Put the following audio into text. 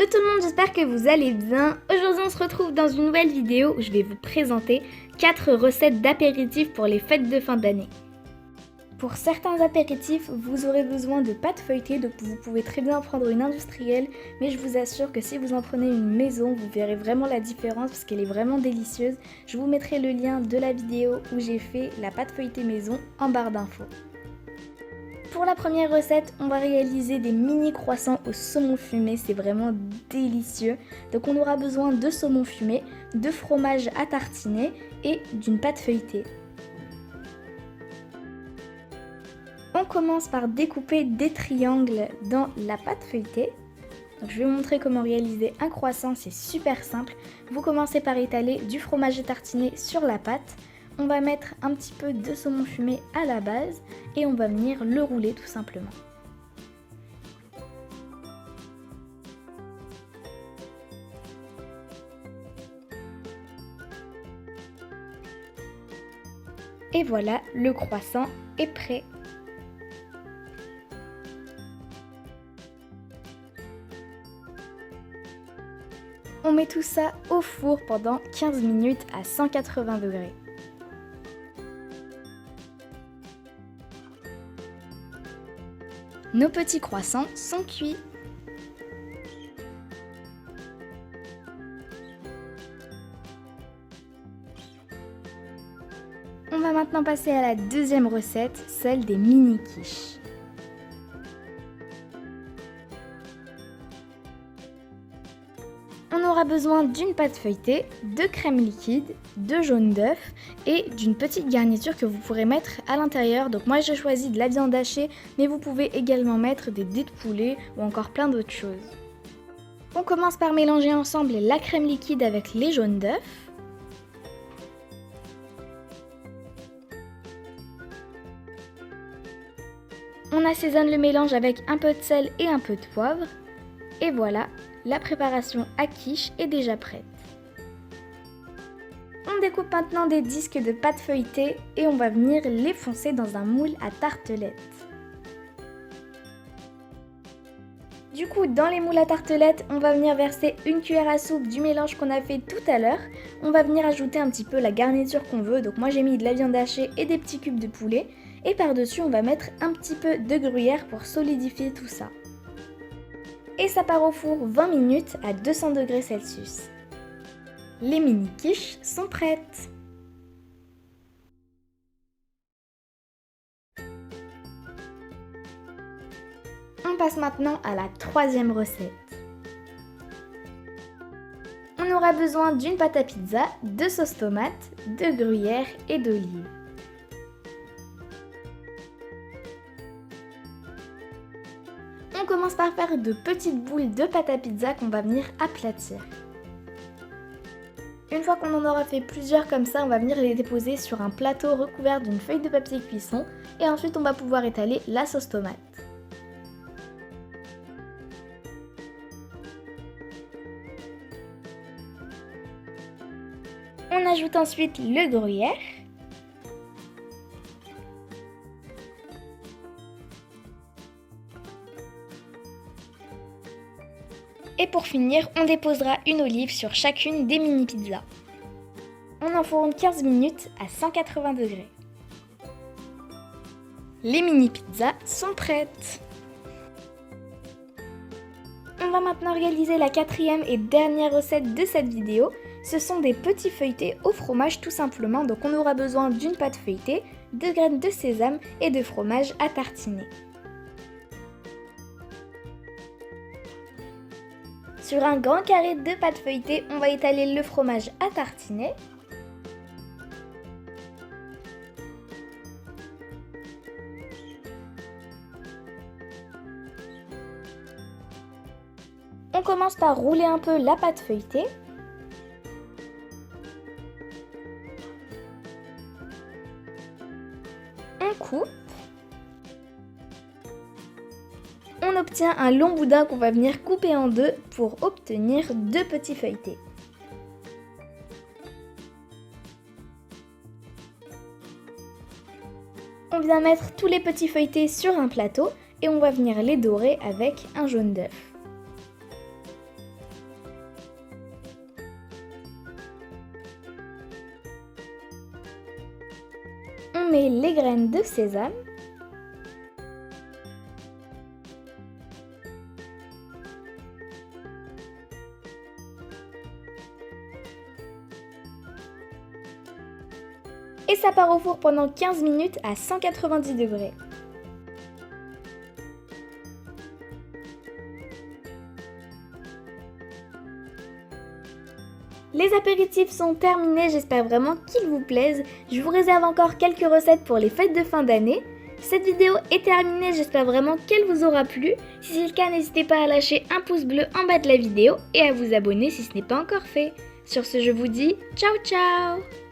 Hello tout le monde, j'espère que vous allez bien. Aujourd'hui on se retrouve dans une nouvelle vidéo où je vais vous présenter 4 recettes d'apéritifs pour les fêtes de fin d'année. Pour certains apéritifs, vous aurez besoin de pâte feuilletée, donc vous pouvez très bien prendre une industrielle, mais je vous assure que si vous en prenez une maison, vous verrez vraiment la différence parce qu'elle est vraiment délicieuse. Je vous mettrai le lien de la vidéo où j'ai fait la pâte feuilletée maison en barre d'infos. Pour la première recette, on va réaliser des mini croissants au saumon fumé, c'est vraiment délicieux. Donc on aura besoin de saumon fumé, de fromage à tartiner et d'une pâte feuilletée. On commence par découper des triangles dans la pâte feuilletée. Donc je vais vous montrer comment réaliser un croissant, c'est super simple. Vous commencez par étaler du fromage à tartiner sur la pâte. On va mettre un petit peu de saumon fumé à la base et on va venir le rouler tout simplement. Et voilà, le croissant est prêt. On met tout ça au four pendant 15 minutes à 180 degrés. Nos petits croissants sont cuits. On va maintenant passer à la deuxième recette, celle des mini quiches. On aura besoin d'une pâte feuilletée, de crème liquide, de jaune d'œuf et d'une petite garniture que vous pourrez mettre à l'intérieur. Donc moi j'ai choisi de la viande hachée, mais vous pouvez également mettre des dés de poulet ou encore plein d'autres choses. On commence par mélanger ensemble la crème liquide avec les jaunes d'œuf. On assaisonne le mélange avec un peu de sel et un peu de poivre. Et voilà, la préparation à quiche est déjà prête. On découpe maintenant des disques de pâte feuilletée et on va venir les foncer dans un moule à tartelettes. Du coup, dans les moules à tartelettes, on va venir verser une cuillère à soupe du mélange qu'on a fait tout à l'heure. On va venir ajouter un petit peu la garniture qu'on veut. Donc moi j'ai mis de la viande hachée et des petits cubes de poulet. Et par-dessus, on va mettre un petit peu de gruyère pour solidifier tout ça. Et ça part au four 20 minutes à 200 degrés Celsius. Les mini quiches sont prêtes. On passe maintenant à la troisième recette. On aura besoin d'une pâte à pizza, de sauce tomate, de gruyère et d'olive. On commence par faire de petites boules de pâte à pizza qu'on va venir aplatir. Une fois qu'on en aura fait plusieurs comme ça, on va venir les déposer sur un plateau recouvert d'une feuille de papier cuisson et ensuite on va pouvoir étaler la sauce tomate. On ajoute ensuite le gruyère. Et pour finir, on déposera une olive sur chacune des mini pizzas. On enfourne 15 minutes à 180 degrés. Les mini pizzas sont prêtes. On va maintenant réaliser la quatrième et dernière recette de cette vidéo. Ce sont des petits feuilletés au fromage tout simplement. Donc on aura besoin d'une pâte feuilletée, de graines de sésame et de fromage à tartiner. Sur un grand carré de pâte feuilletée, on va étaler le fromage à tartiner. On commence par rouler un peu la pâte feuilletée. On coupe. On obtient un long boudin qu'on va venir couper en deux pour obtenir deux petits feuilletés. On vient mettre tous les petits feuilletés sur un plateau et on va venir les dorer avec un jaune d'œuf. met les graines de sésame. Et ça part au four pendant 15 minutes à 190 degrés. Les apéritifs sont terminés, j'espère vraiment qu'ils vous plaisent. Je vous réserve encore quelques recettes pour les fêtes de fin d'année. Cette vidéo est terminée, j'espère vraiment qu'elle vous aura plu. Si c'est le cas, n'hésitez pas à lâcher un pouce bleu en bas de la vidéo et à vous abonner si ce n'est pas encore fait. Sur ce, je vous dis ciao ciao!